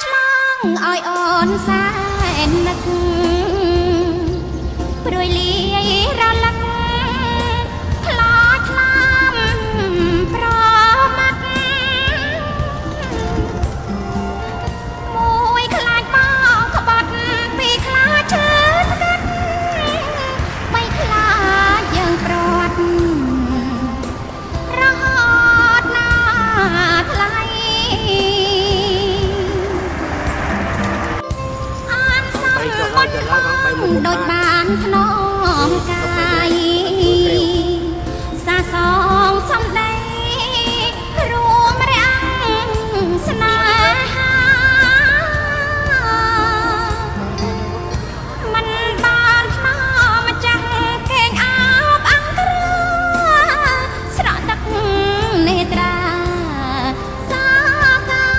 ឆ្លងឲ្យអូនសែននឹកព្រួយលាយរលឹកខ្លោចថ្លាមប្រមាត់មួយខ្លាចមកក្បត់ពីរខ្លាចឈឺស្កាត់បីខ្លាចយើងព្រាត់រហូតណាថ្លៃអានសំមុនដូចបានថ្នមកា